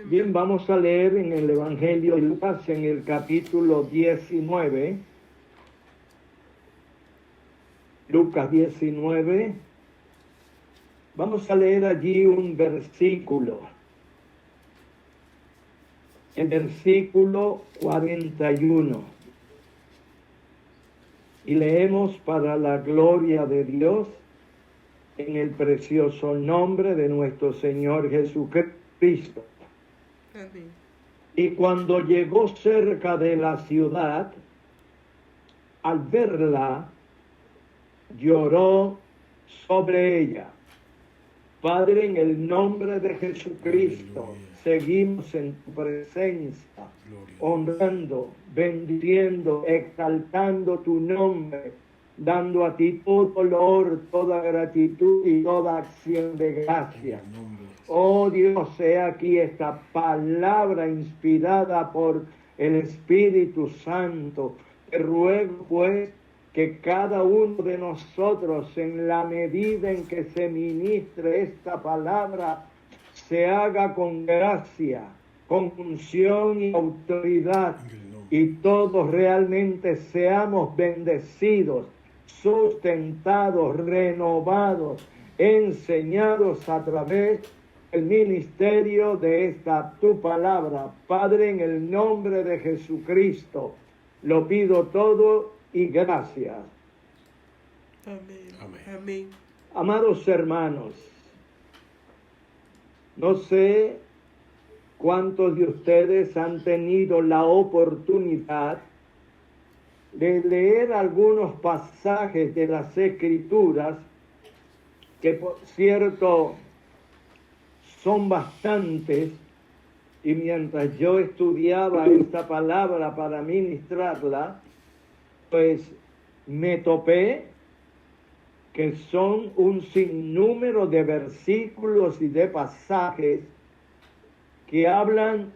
Bien, vamos a leer en el Evangelio de Lucas, en el capítulo 19. Lucas 19. Vamos a leer allí un versículo. El versículo 41. Y leemos para la gloria de Dios, en el precioso nombre de nuestro Señor Jesucristo. Amén. Y cuando llegó cerca de la ciudad, al verla, lloró sobre ella. Padre, en el nombre de Jesucristo, Aleluya. seguimos en tu presencia, Gloria a Dios. honrando, bendiciendo, exaltando tu nombre, dando a ti todo honor, toda gratitud y toda acción de gracia. En el nombre de Jesús. Oh Dios, sea aquí esta palabra inspirada por el Espíritu Santo. Te ruego pues que cada uno de nosotros, en la medida en que se ministre esta palabra, se haga con gracia, con unción y autoridad, En el nombre. y todos realmente seamos bendecidos, sustentados, renovados, enseñados a través del ministerio de esta tu palabra. Padre, en el nombre de Jesucristo, lo pido todo y gracias. Amén. Amén. Amén. Amados hermanos, no sé cuántos de ustedes han tenido la oportunidad de leer algunos pasajes de las Escrituras, que por cierto son bastantes, y mientras yo estudiaba esta palabra para ministrarla, pues me topé que son un sinnúmero de versículos y de pasajes que hablan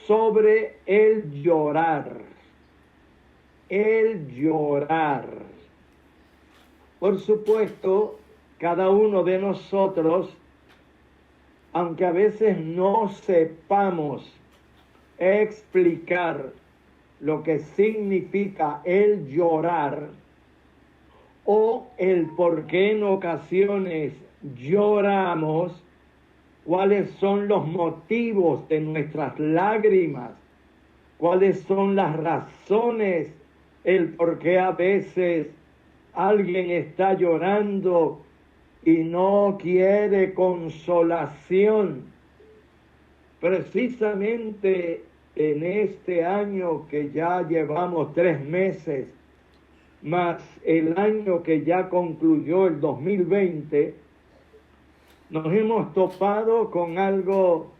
sobre el llorar. El llorar. Por supuesto, cada uno de nosotros, aunque a veces no sepamos explicar lo que significa el llorar, o el por qué en ocasiones lloramos, cuáles son los motivos de nuestras lágrimas, cuáles son las razones, el por qué a veces alguien está llorando y no quiere consolación. Precisamente en este año que ya llevamos 3 meses, más el año que ya concluyó, el 2020, nos hemos topado con algo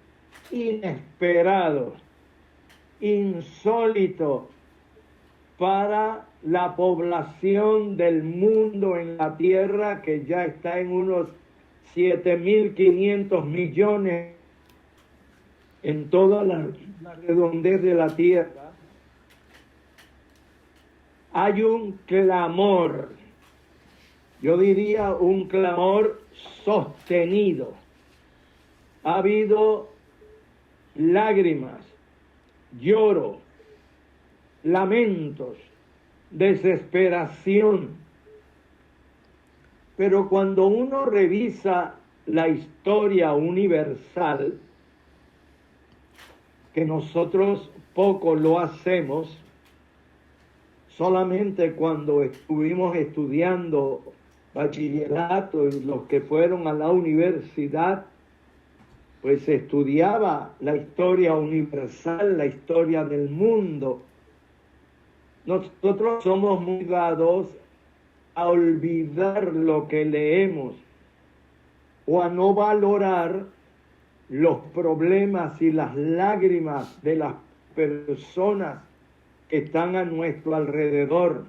inesperado, insólito para la población del mundo en la Tierra, que ya está en unos 7.500 millones en toda la redondez de la Tierra. Hay un clamor, yo diría un clamor sostenido. Ha habido lágrimas, lloro, lamentos, desesperación. Pero cuando uno revisa la historia universal, que nosotros poco lo hacemos, solamente cuando estuvimos estudiando bachillerato y los que fueron a la universidad, pues se estudiaba la historia universal, la historia del mundo. Nosotros somos muy dados a olvidar lo que leemos o a no valorar los problemas y las lágrimas de las personas que están a nuestro alrededor.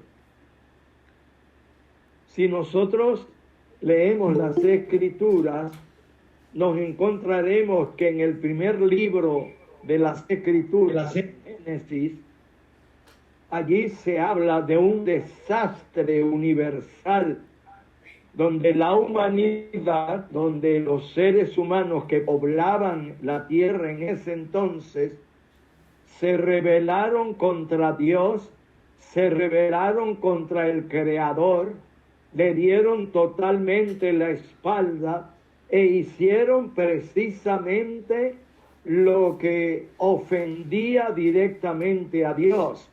Si nosotros leemos las Escrituras, nos encontraremos que en el primer libro de las Escrituras, Génesis, allí se habla de un desastre universal, donde la humanidad, donde los seres humanos que poblaban la tierra en ese entonces, se rebelaron contra Dios, se rebelaron contra el Creador, le dieron totalmente la espalda e hicieron precisamente lo que ofendía directamente a Dios.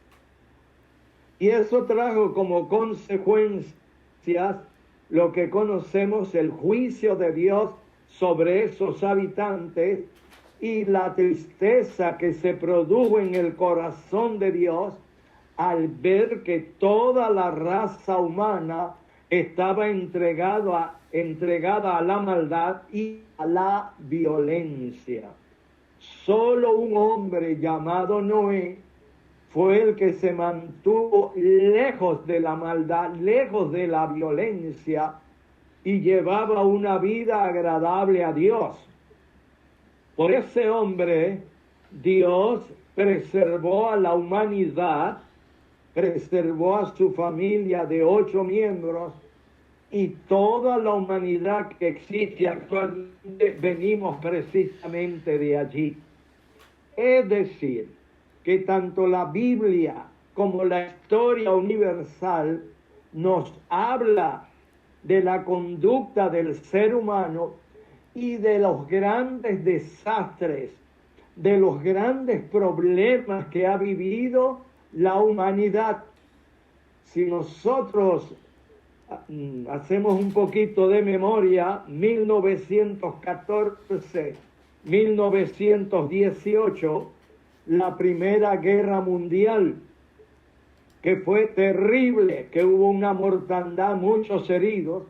Y eso trajo como consecuencias lo que conocemos, el juicio de Dios sobre esos habitantes y la tristeza que se produjo en el corazón de Dios al ver que toda la raza humana estaba entregada a la maldad y a la violencia. Solo un hombre llamado Noé fue el que se mantuvo lejos de la maldad, lejos de la violencia, y llevaba una vida agradable a Dios. Por ese hombre, Dios preservó a la humanidad, preservó a su familia de 8 miembros, y toda la humanidad que existe actualmente venimos precisamente de allí. Es decir, que tanto la Biblia como la historia universal nos habla de la conducta del ser humano y de los grandes desastres, de los grandes problemas que ha vivido la humanidad. Si nosotros hacemos un poquito de memoria, 1914, 1918, la Primera Guerra Mundial, que fue terrible, que hubo una mortandad, muchos heridos,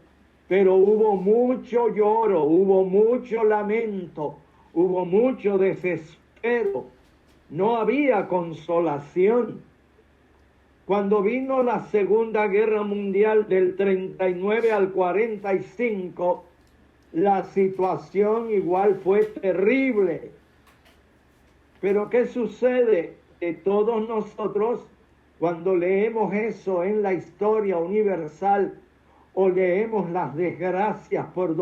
pero hubo mucho lloro, hubo mucho lamento, hubo mucho desespero, no había consolación. Cuando vino la Segunda Guerra Mundial del 39 al 45, la situación igual fue terrible. Pero ¿qué sucede? Que todos nosotros, cuando leemos eso en la historia universal o leemos las desgracias por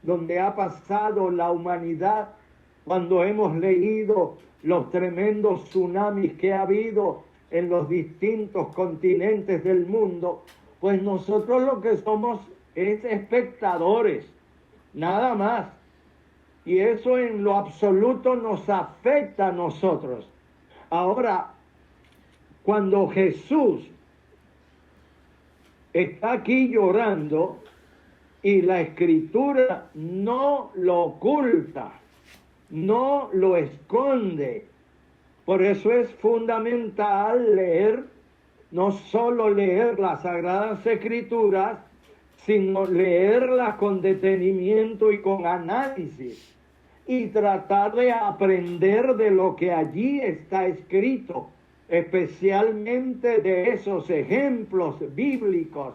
donde ha pasado la humanidad, cuando hemos leído los tremendos tsunamis que ha habido en los distintos continentes del mundo, pues nosotros lo que somos es espectadores, nada más. Y eso en lo absoluto nos afecta a nosotros. Ahora, cuando Jesús está aquí llorando y la Escritura no lo oculta, no lo esconde. Por eso es fundamental leer, no solo leer las Sagradas Escrituras, sino leerlas con detenimiento y con análisis y tratar de aprender de lo que allí está escrito, especialmente de esos ejemplos bíblicos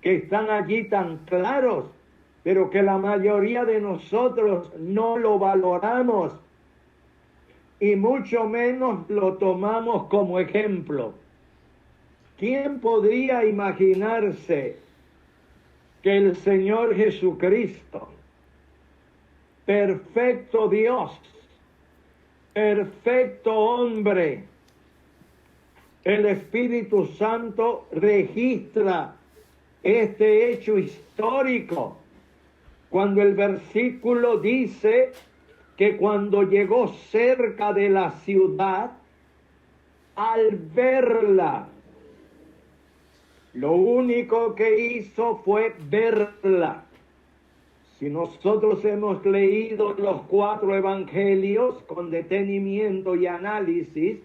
que están allí tan claros, pero que la mayoría de nosotros no lo valoramos y mucho menos lo tomamos como ejemplo. ¿Quién podría imaginarse que el Señor Jesucristo, perfecto Dios, perfecto hombre, el Espíritu Santo registra este hecho histórico cuando el versículo dice que cuando llegó cerca de la ciudad, al verla, lo único que hizo fue verla. Si nosotros hemos leído los 4 evangelios con detenimiento y análisis,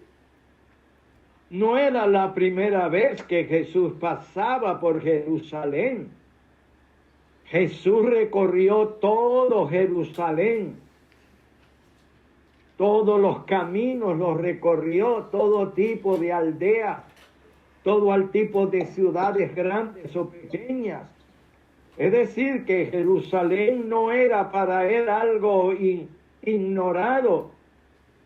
no era la primera vez que Jesús pasaba por Jerusalén. Jesús recorrió todo Jerusalén. Todos los caminos los recorrió, todo tipo de aldeas, todo el tipo de ciudades grandes o pequeñas. Es decir, que Jerusalén no era para él algo ignorado.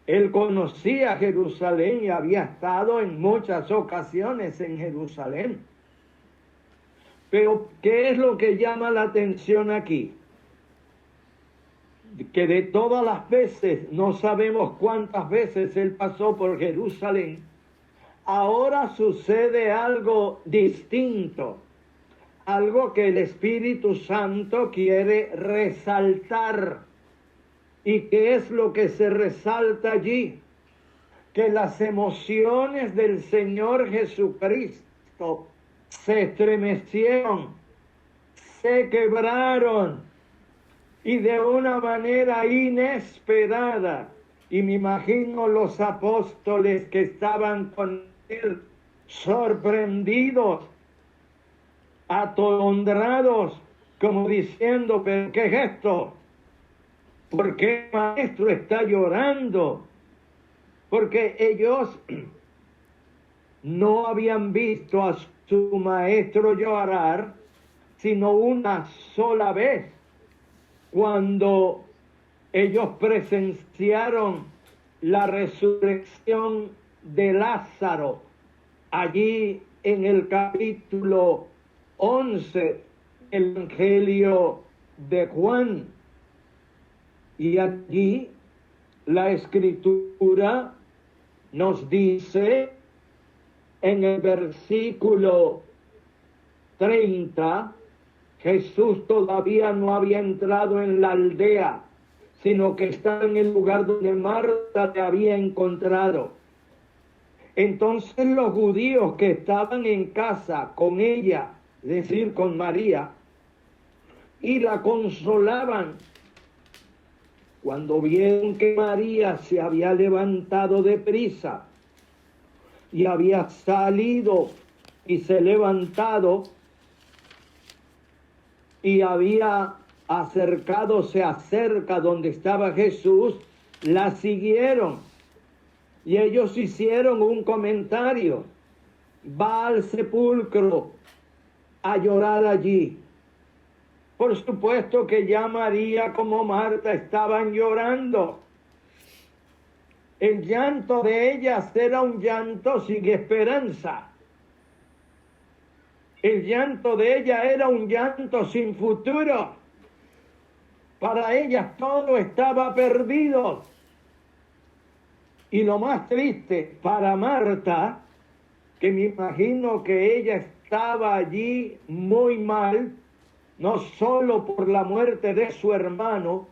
Él conocía Jerusalén y había estado en muchas ocasiones en Jerusalén. Pero, ¿qué es lo que llama la atención aquí? Que de todas las veces, no sabemos cuántas veces él pasó por Jerusalén, ahora sucede algo distinto, algo que el Espíritu Santo quiere resaltar. ¿Y qué es lo que se resalta allí? Que las emociones del Señor Jesucristo se estremecieron, se quebraron, y de una manera inesperada. Y me imagino los apóstoles que estaban con él, sorprendidos, atolondrados, como diciendo, ¿pero qué es esto? ¿Por qué el maestro está llorando? Porque ellos no habían visto a su maestro llorar, sino una sola vez, cuando ellos presenciaron la resurrección de Lázaro, allí en el capítulo 11 del Evangelio de Juan. Y allí la Escritura nos dice en el versículo 30, Jesús todavía no había entrado en la aldea, sino que estaba en el lugar donde Marta le había encontrado. Entonces los judíos que estaban en casa con ella, es decir, con María, y la consolaban, cuando vieron que María se había levantado deprisa y había salido y se levantado y había se acerca donde estaba Jesús, la siguieron. Y ellos hicieron un comentario: va al sepulcro a llorar allí. Por supuesto que ya María como Marta estaban llorando. El llanto de ellas era un llanto sin esperanza. El llanto de ella era un llanto sin futuro. Para ellas todo estaba perdido. Y lo más triste para Marta, que me imagino que ella estaba allí muy mal, no solo por la muerte de su hermano,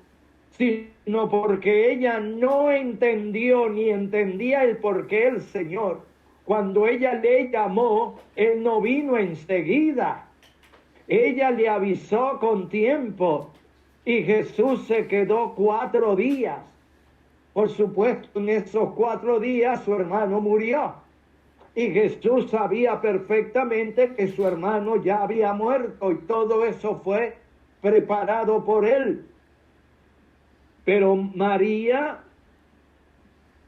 sino porque ella no entendió ni entendía el por qué el Señor, cuando ella le llamó, él no vino enseguida. Ella le avisó con tiempo y Jesús se quedó 4 días. Por supuesto, en esos 4 días su hermano murió. Y Jesús sabía perfectamente que su hermano ya había muerto y todo eso fue preparado por él. Pero María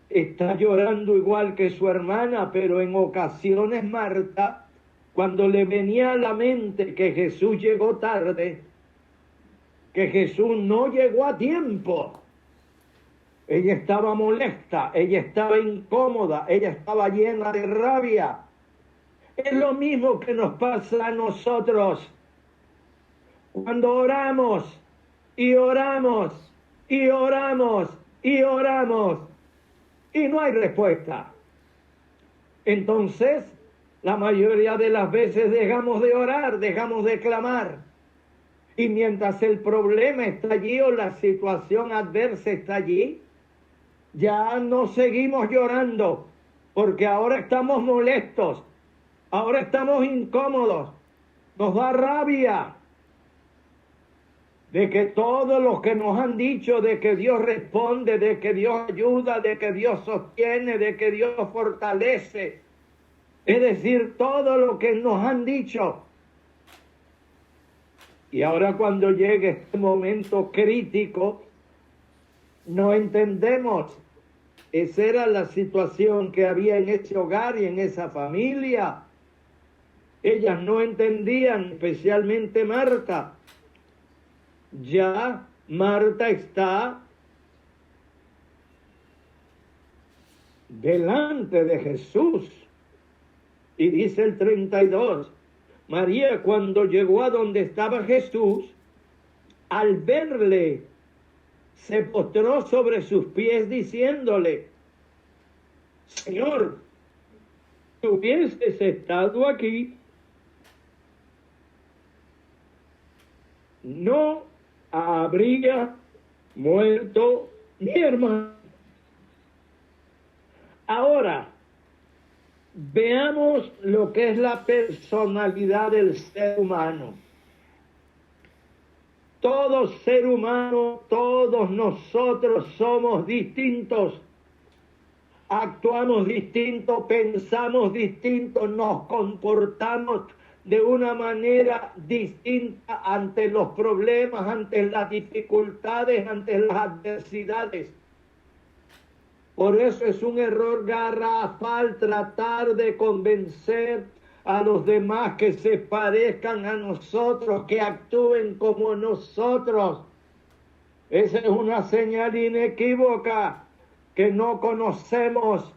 está llorando igual que su hermana, pero en ocasiones Marta, cuando le venía a la mente que Jesús llegó tarde, que Jesús no llegó a tiempo, ella estaba molesta, ella estaba incómoda, ella estaba llena de rabia. Es lo mismo que nos pasa a nosotros cuando oramos y oramos y oramos y oramos y no hay respuesta. Entonces, la mayoría de las veces dejamos de orar, dejamos de clamar. Y mientras el problema está allí o la situación adversa está allí, ya no seguimos llorando, porque ahora estamos molestos, ahora estamos incómodos, nos da rabia de que todos los que nos han dicho de que Dios responde, de que Dios ayuda, de que Dios sostiene, de que Dios fortalece, es decir, todo lo que nos han dicho. Y ahora cuando llegue este momento crítico, no entendemos. Esa era la situación que había en ese hogar y en esa familia. Ellas no entendían, especialmente Marta. Ya Marta está delante de Jesús. Y dice el 32, María, cuando llegó a donde estaba Jesús, al verle, se postró sobre sus pies diciéndole: Señor, si hubieses estado aquí, no habría muerto mi hermano. Ahora, veamos lo que es la personalidad del ser humano. Todo ser humano, todos nosotros somos distintos, actuamos distinto, pensamos distinto, nos comportamos de una manera distinta ante los problemas, ante las dificultades, ante las adversidades. Por eso es un error garrafal tratar de convencer a los demás que se parezcan a nosotros, que actúen como nosotros. Esa es una señal inequívoca que no conocemos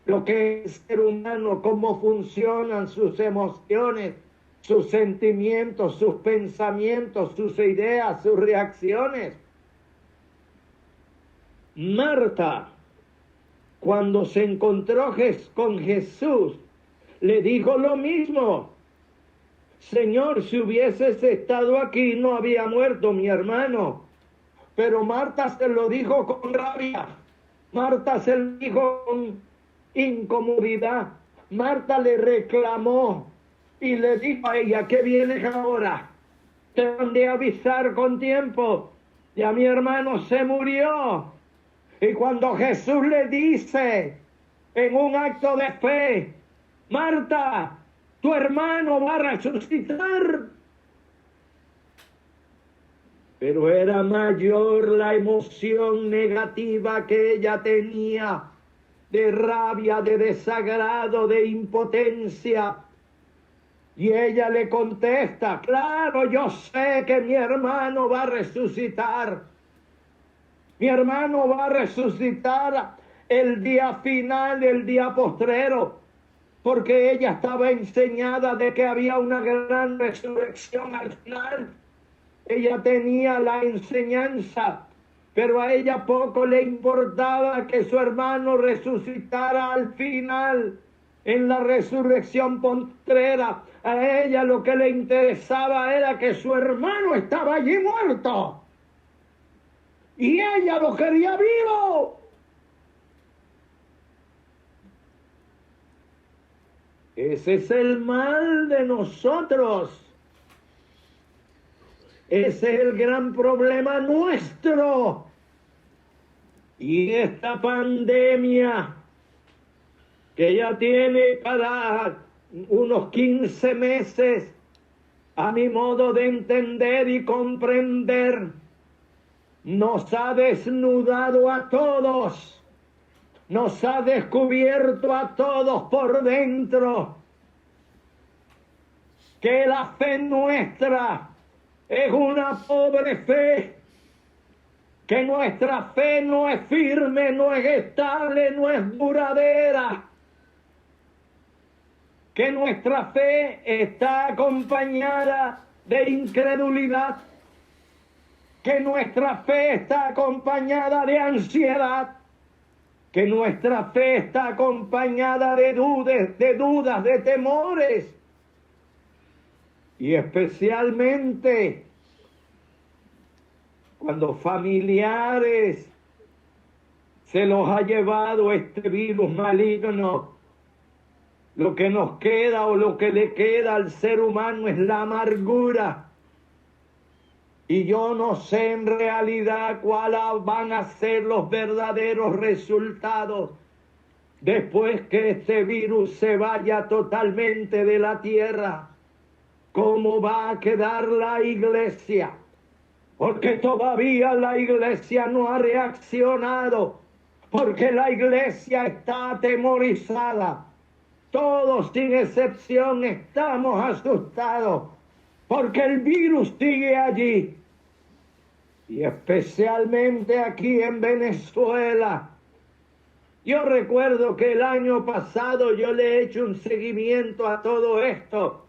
lo que es ser humano, cómo funcionan sus emociones, sus sentimientos, sus pensamientos, sus ideas, sus reacciones. Marta, cuando se encontró con Jesús, le dijo lo mismo: Señor, si hubieses estado aquí, no había muerto mi hermano. Pero Marta se lo dijo con rabia. Marta se lo dijo con incomodidad. Marta le reclamó y le dijo a ella: ¿qué vienes ahora? Te mandé a avisar con tiempo. Ya mi hermano se murió. Y cuando Jesús le dice en un acto de fe: Marta, tu hermano va a resucitar. Pero era mayor la emoción negativa que ella tenía, de rabia, de desagrado, de impotencia. Y ella le contesta: claro, yo sé que mi hermano va a resucitar. Mi hermano va a resucitar el día final, el día postrero, porque ella estaba enseñada de que había una gran resurrección al final. Ella tenía la enseñanza, pero a ella poco le importaba que su hermano resucitara al final, en la resurrección postrera. A ella lo que le interesaba era que su hermano estaba allí muerto. Y ella lo quería vivo. Ese es el mal de nosotros. Ese es el gran problema nuestro. Y esta pandemia, que ya tiene para unos 15 meses, a mi modo de entender y comprender, nos ha desnudado a todos, nos ha descubierto a todos por dentro, que la fe nuestra es una pobre fe, que nuestra fe no es firme, no es estable, no es duradera, que nuestra fe está acompañada de incredulidad, que nuestra fe está acompañada de ansiedad, que nuestra fe está acompañada de dudas, de temores. Y especialmente cuando familiares se los ha llevado este virus maligno, lo que nos queda o lo que le queda al ser humano es la amargura. Y yo no sé en realidad cuáles van a ser los verdaderos resultados después que este virus se vaya totalmente de la tierra. ¿Cómo va a quedar la iglesia? Porque todavía la iglesia no ha reaccionado, porque la iglesia está atemorizada. Todos sin excepción estamos asustados, porque el virus sigue allí. Y especialmente aquí en Venezuela. Yo recuerdo que el año pasado yo le he hecho un seguimiento a todo esto.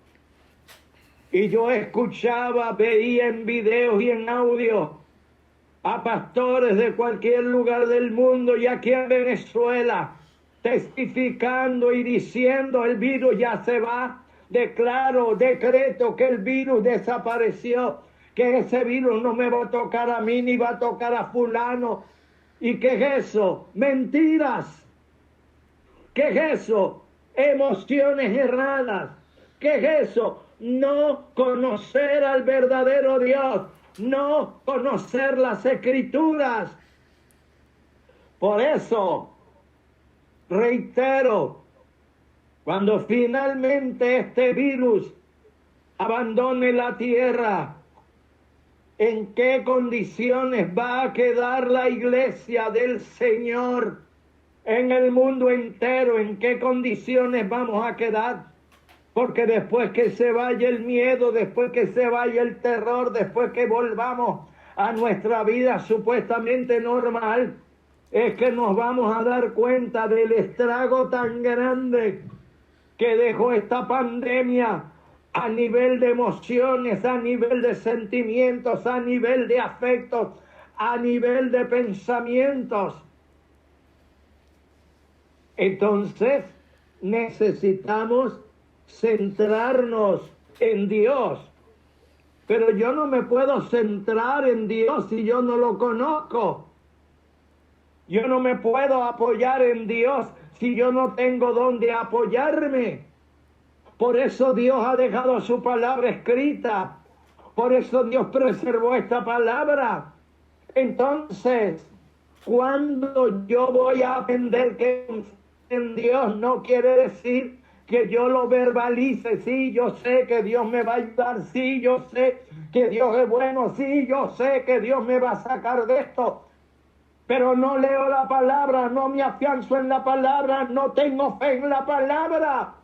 Y yo escuchaba, veía en videos y en audio a pastores de cualquier lugar del mundo y aquí en Venezuela testificando y diciendo: el virus ya se va, declaro, decreto que el virus desapareció, que ese virus no me va a tocar a mí ni va a tocar a fulano. ¿Y qué es eso? Mentiras. ¿Qué es eso? Emociones erradas. ¿Qué es eso? No conocer al verdadero Dios, no conocer las Escrituras. Por eso, reitero, cuando finalmente este virus abandone la tierra, ¿en qué condiciones va a quedar la iglesia del Señor en el mundo entero? ¿En qué condiciones vamos a quedar? Porque después que se vaya el miedo, después que se vaya el terror, después que volvamos a nuestra vida supuestamente normal, es que nos vamos a dar cuenta del estrago tan grande que dejó esta pandemia a nivel de emociones, a nivel de sentimientos, a nivel de afectos, a nivel de pensamientos. Entonces, necesitamos centrarnos en Dios. Pero yo no me puedo centrar en Dios si yo no lo conozco. Yo no me puedo apoyar en Dios si yo no tengo dónde apoyarme. Por eso Dios ha dejado su palabra escrita. Por eso Dios preservó esta palabra. Entonces, cuando yo voy a aprender que en Dios, no quiere decir que yo lo verbalice. Sí, yo sé que Dios me va a ayudar. Sí, yo sé que Dios es bueno. Sí, yo sé que Dios me va a sacar de esto. Pero no leo la palabra, no me afianzo en la palabra, no tengo fe en la palabra.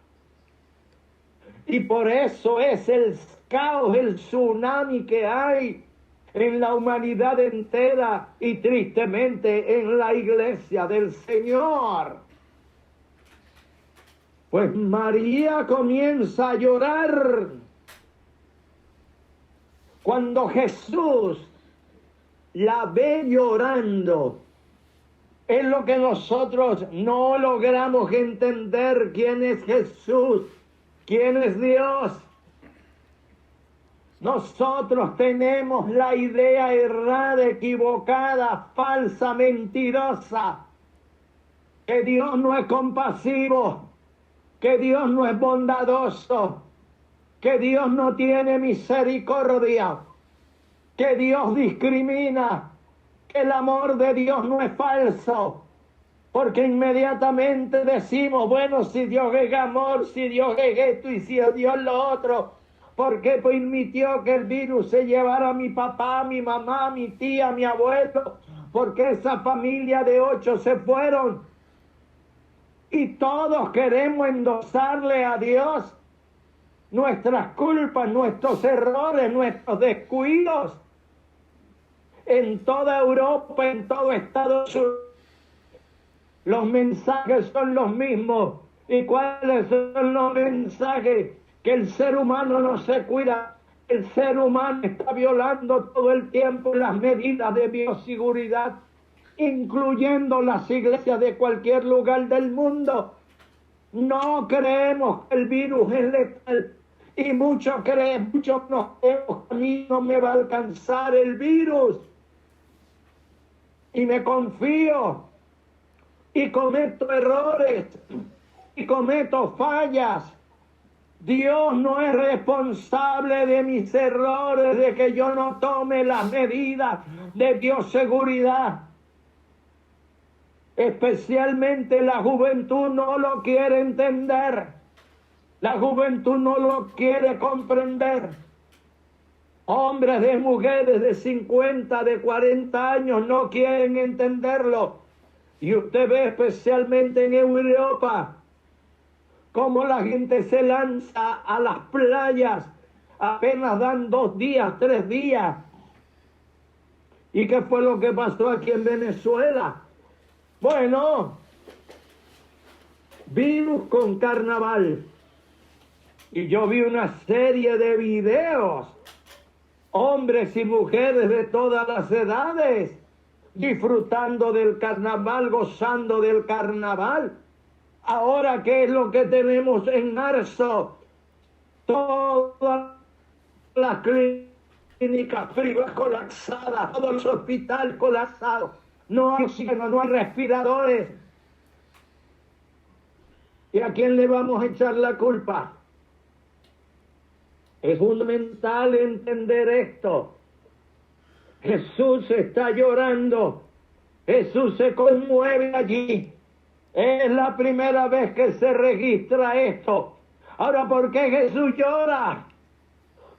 Y por eso es el caos, el tsunami que hay en la humanidad entera y tristemente en la iglesia del Señor. Pues María comienza a llorar cuando Jesús la ve llorando. Es lo que nosotros no logramos entender: quién es Jesús, quién es Dios. Nosotros tenemos la idea errada, equivocada, falsa, mentirosa, que Dios no es compasivo, que Dios no es bondadoso, que Dios no tiene misericordia, que Dios discrimina, que el amor de Dios no es falso, porque inmediatamente decimos: bueno, si Dios es amor, si Dios es esto y si Dios lo otro, ¿por qué permitió que el virus se llevara a mi papá, a mi mamá, a mi tía, a mi abuelo? Porque esa familia de 8 se fueron. Y todos queremos endosarle a Dios nuestras culpas, nuestros errores, nuestros descuidos. En toda Europa, en todo Estados Unidos, los mensajes son los mismos. ¿Y cuáles son los mensajes? Que el ser humano no se cuida. El ser humano está violando todo el tiempo las medidas de bioseguridad, incluyendo las iglesias de cualquier lugar del mundo. No creemos que el virus es letal. Y muchos creen, muchos nos creemos que a mí no me va a alcanzar el virus. Y me confío. Y cometo errores. Y cometo fallas. Dios no es responsable de mis errores, de que yo no tome las medidas de bioseguridad. Especialmente la juventud no lo quiere entender. La juventud no lo quiere comprender. Hombres de mujeres de 50, de 40 años no quieren entenderlo. Y usted ve especialmente en Europa cómo la gente se lanza a las playas. Apenas dan 2 días, 3 días. ¿Y qué fue lo que pasó aquí en Venezuela? Bueno, virus con carnaval. Y yo vi una serie de videos, hombres y mujeres de todas las edades, disfrutando del carnaval, gozando del carnaval. Ahora, ¿qué es lo que tenemos en marzo? Todas las clínicas privadas colapsadas, todos los hospitales colapsados. No hay oxígeno, no hay respiradores. ¿Y a quién le vamos a echar la culpa? Es fundamental entender esto. Jesús está llorando. Jesús se conmueve allí. Es la primera vez que se registra esto. Ahora, ¿por qué Jesús llora?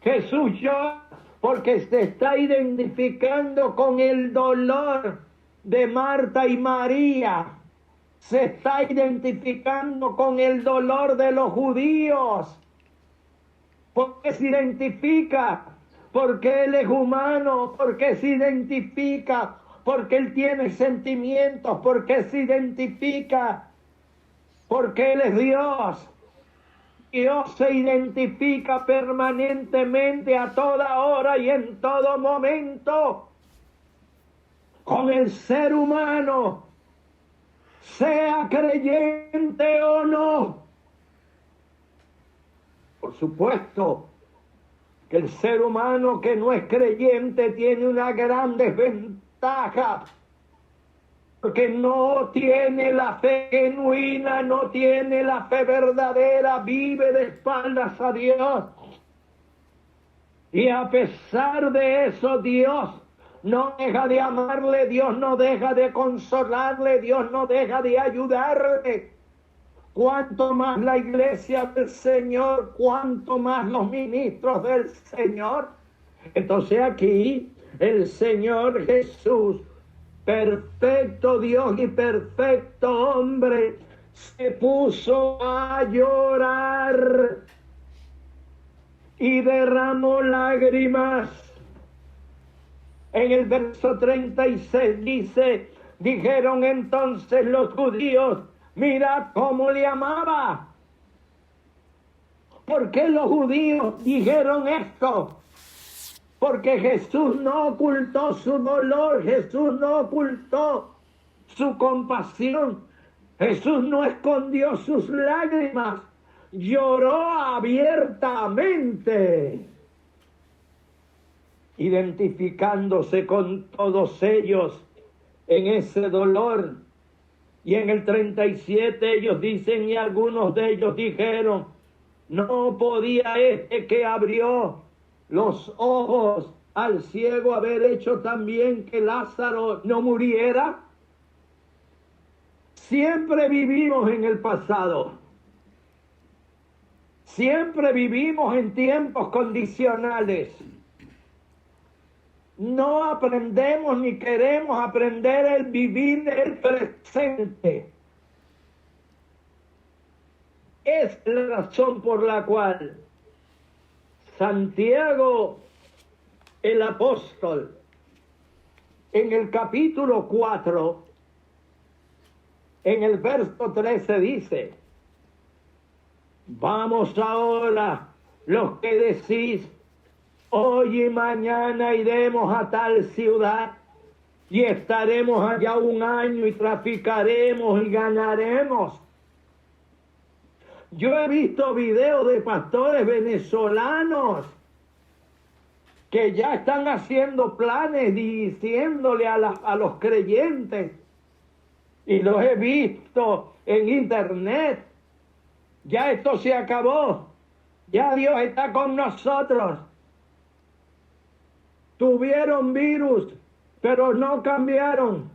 Jesús llora porque se está identificando con el dolor de Marta y María. Se está identificando con el dolor de los judíos. ¿Por qué se identifica? Porque Él es humano. ¿Por qué se identifica? Porque Él tiene sentimientos. ¿Por qué se identifica? Porque Él es Dios. Dios se identifica permanentemente a toda hora y en todo momento con el ser humano, sea creyente o no. Por supuesto que el ser humano que no es creyente tiene una gran desventaja, porque no tiene la fe genuina, no tiene la fe verdadera, vive de espaldas a Dios. Y a pesar de eso, Dios no deja de amarle, Dios no deja de consolarle, Dios no deja de ayudarle. Cuanto más la iglesia del Señor, cuanto más los ministros del Señor. Entonces aquí el Señor Jesús, perfecto Dios y perfecto hombre, se puso a llorar y derramó lágrimas. En el verso 36 dice, dijeron entonces los judíos, mirad cómo le amaba. ¿Por qué los judíos dijeron esto? Porque Jesús no ocultó su dolor, Jesús no ocultó su compasión, Jesús no escondió sus lágrimas, lloró abiertamente, identificándose con todos ellos en ese dolor. Y en el 37 ellos dicen, y algunos de ellos dijeron, no podía este que abrió los ojos al ciego haber hecho también que Lázaro no muriera. Siempre vivimos en el pasado. Siempre vivimos en tiempos condicionales. No aprendemos ni queremos aprender el vivir el presente. Es la razón por la cual Santiago, el apóstol, en el capítulo 4, en el verso 13 dice, vamos ahora los que decís, hoy y mañana iremos a tal ciudad y estaremos allá un año y traficaremos y ganaremos. Yo he visto videos de pastores venezolanos que ya están haciendo planes diciéndole a los creyentes, y los he visto en internet, ya esto se acabó, ya Dios está con nosotros. Tuvieron virus, pero no cambiaron.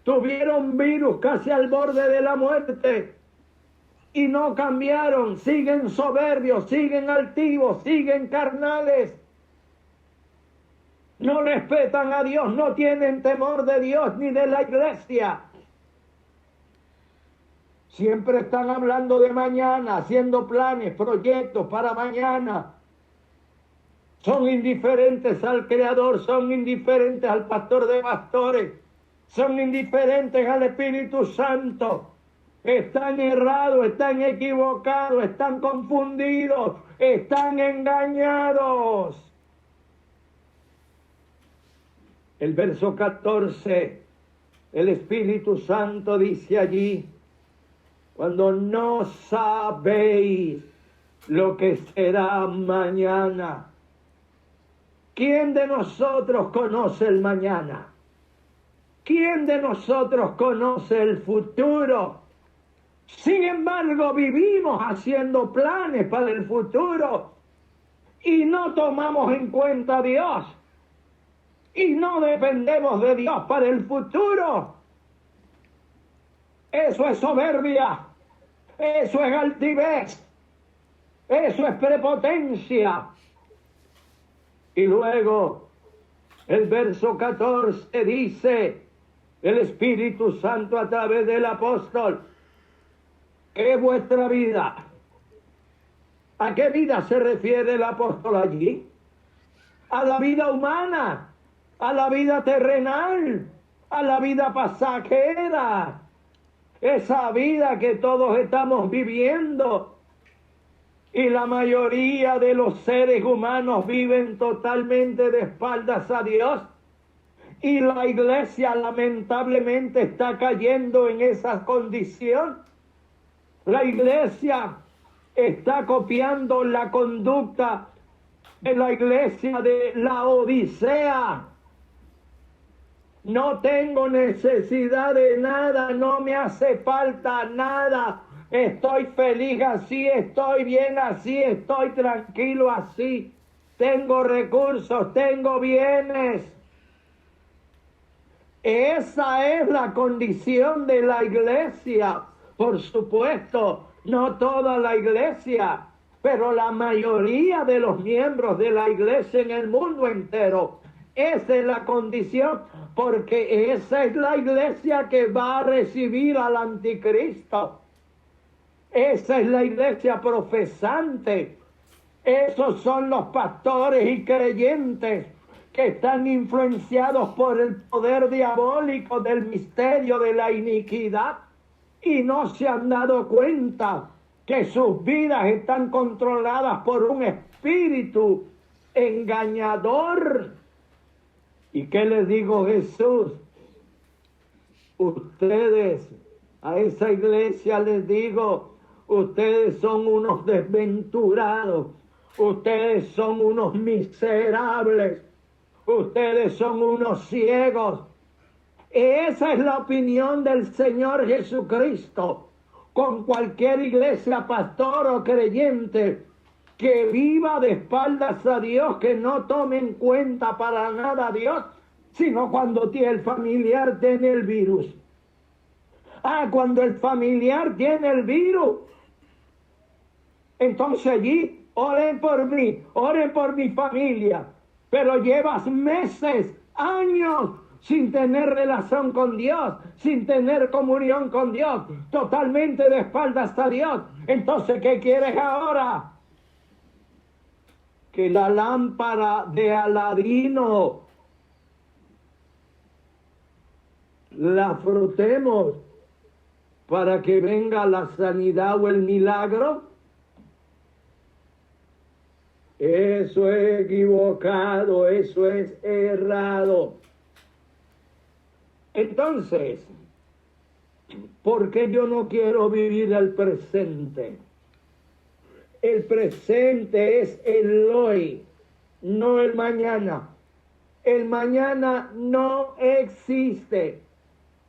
Tuvieron virus casi al borde de la muerte y no cambiaron. Siguen soberbios, siguen altivos, siguen carnales. No respetan a Dios, no tienen temor de Dios ni de la iglesia. Siempre están hablando de mañana, haciendo planes, proyectos para mañana. Son indiferentes al Creador, son indiferentes al Pastor de pastores, son indiferentes al Espíritu Santo. están errados, están equivocados, están confundidos, están engañados. El verso 14, el Espíritu Santo dice allí, cuando no sabéis lo que será mañana. ¿Quién de nosotros conoce el mañana? ¿Quién de nosotros conoce el futuro? Sin embargo, vivimos haciendo planes para el futuro y no tomamos en cuenta a Dios y no dependemos de Dios para el futuro. Eso es soberbia, eso es altivez, eso es prepotencia. Y luego el verso 14 dice, el Espíritu Santo a través del apóstol, ¿qué es vuestra vida? ¿A qué vida se refiere el apóstol allí? A la vida humana, a la vida terrenal, a la vida pasajera, esa vida que todos estamos viviendo. Y la mayoría de los seres humanos viven totalmente de espaldas a Dios. Y la iglesia lamentablemente está cayendo en esa condición. La iglesia está copiando la conducta de la iglesia de la Odisea. No tengo necesidad de nada, no me hace falta nada. Estoy feliz así, estoy bien así, estoy tranquilo así. Tengo recursos, tengo bienes. Esa es la condición de la iglesia. Por supuesto, no toda la iglesia, pero la mayoría de los miembros de la iglesia en el mundo entero. Esa es la condición, porque esa es la iglesia que va a recibir al anticristo. Esa es la iglesia profesante. Esos son los pastores y creyentes que están influenciados por el poder diabólico del misterio de la iniquidad y no se han dado cuenta que sus vidas están controladas por un espíritu engañador. ¿Y qué les dijo Jesús? Ustedes, a esa iglesia les digo, ustedes son unos desventurados, ustedes son unos miserables, ustedes son unos ciegos. Esa es la opinión del Señor Jesucristo con cualquier iglesia, pastor o creyente que viva de espaldas a Dios, que no tome en cuenta para nada a Dios, sino cuando el familiar tiene el virus. Cuando el familiar tiene el virus, entonces allí, oren por mí, oren por mi familia, pero llevas meses, años, sin tener relación con Dios, sin tener comunión con Dios, totalmente de espaldas a Dios. Entonces, ¿qué quieres ahora? Que la lámpara de Aladino la frotemos para que venga la sanidad o el milagro. Eso es equivocado, eso es errado. Entonces, ¿por qué yo no quiero vivir el presente? El presente es el hoy, no el mañana. El mañana no existe.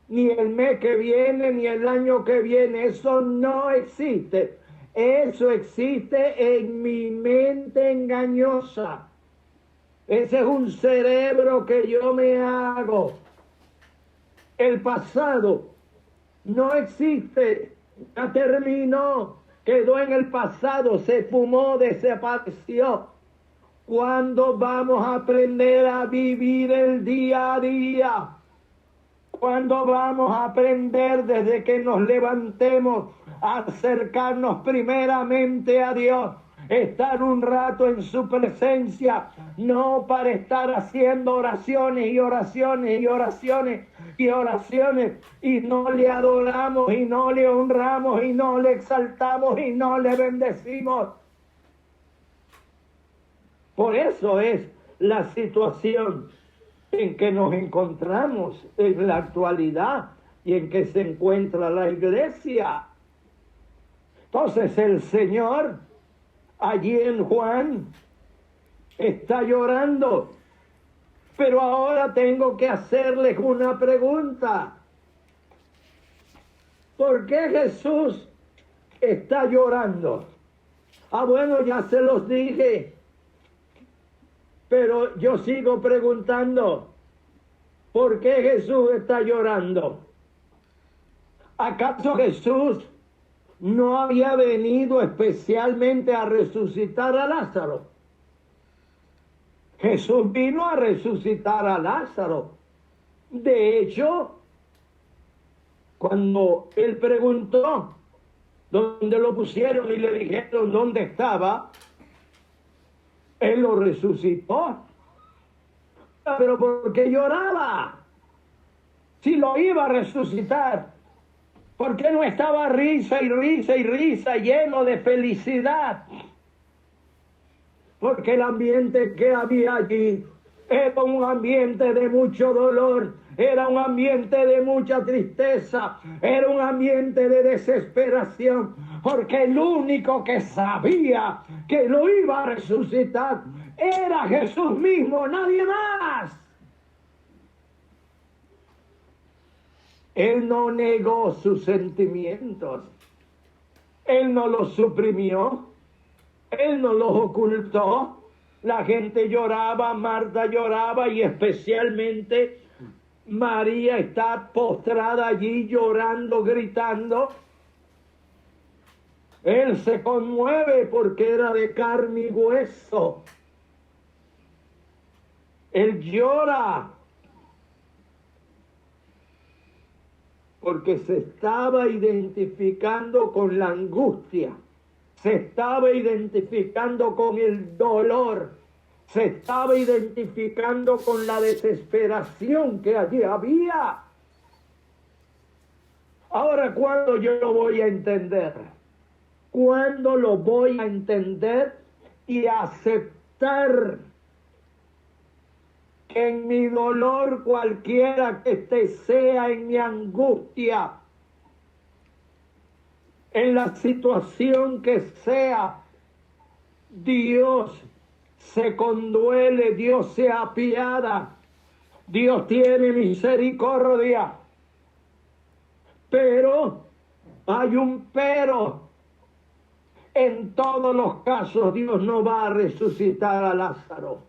Ni el mes que viene, ni el año que viene. Eso no existe. Eso existe en mi mente engañosa. Ese es un cerebro que yo me hago. El pasado no existe. Ya terminó. Quedó en el pasado. Se fumó, desapareció. ¿Cuándo vamos a aprender a vivir el día a día? ¿Cuándo vamos a aprender desde que nos levantemos a acercarnos primeramente a Dios? Estar un rato en su presencia, no para estar haciendo oraciones y oraciones y oraciones, y oraciones y no le adoramos y no le honramos y no le exaltamos y no le bendecimos. Por eso es la situación en que nos encontramos en la actualidad y en que se encuentra la iglesia. Entonces el Señor allí en Juan está llorando. Pero ahora tengo que hacerles una pregunta. ¿Por qué Jesús está llorando? Bueno, ya se los dije. Pero yo sigo preguntando. ¿Por qué Jesús está llorando? ¿Acaso Jesús no había venido especialmente a resucitar a Lázaro? Jesús vino a resucitar a Lázaro. De hecho, cuando él preguntó dónde lo pusieron y le dijeron dónde estaba, él lo resucitó. Pero ¿por qué lloraba? Si lo iba a resucitar, ¿por qué no estaba risa y risa y risa, lleno de felicidad? Porque el ambiente que había allí era un ambiente de mucho dolor, era un ambiente de mucha tristeza, era un ambiente de desesperación, porque el único que sabía que lo iba a resucitar era Jesús mismo, nadie más. Él no negó sus sentimientos, él no los suprimió. Él no los ocultó. La gente lloraba, Marta lloraba y especialmente María está postrada allí llorando, gritando. Él se conmueve porque era de carne y hueso. Él llora porque se estaba identificando con la angustia. Se estaba identificando con el dolor, se estaba identificando con la desesperación que allí había. Ahora, ¿cuándo yo lo voy a entender? ¿Cuándo lo voy a entender y aceptar que en mi dolor, cualquiera que sea, en mi angustia, en la situación que sea, Dios se conduele, Dios se apiada, Dios tiene misericordia? Pero, hay un pero, en todos los casos Dios no va a resucitar a Lázaro.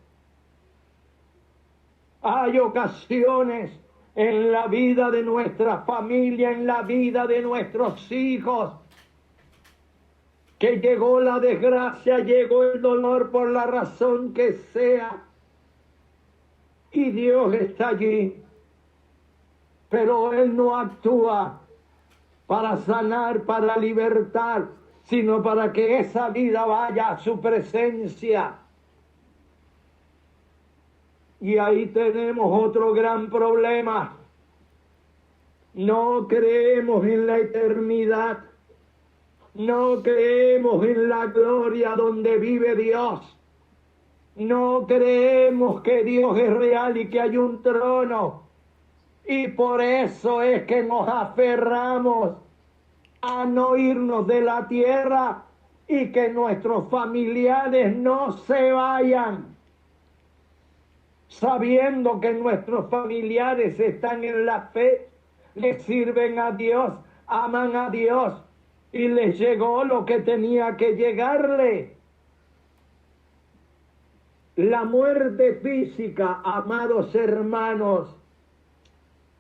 Hay ocasiones en la vida de nuestra familia, en la vida de nuestros hijos, que llegó la desgracia, llegó el dolor por la razón que sea, y Dios está allí, pero Él no actúa para sanar, para libertar, sino para que esa vida vaya a su presencia. Y ahí tenemos otro gran problema. No creemos en la eternidad. No creemos en la gloria donde vive Dios. No creemos que Dios es real y que hay un trono. Y por eso es que nos aferramos a no irnos de la tierra y que nuestros familiares no se vayan, sabiendo que nuestros familiares están en la fe, les sirven a Dios, aman a Dios, y les llegó lo que tenía que llegarle. La muerte física, amados hermanos,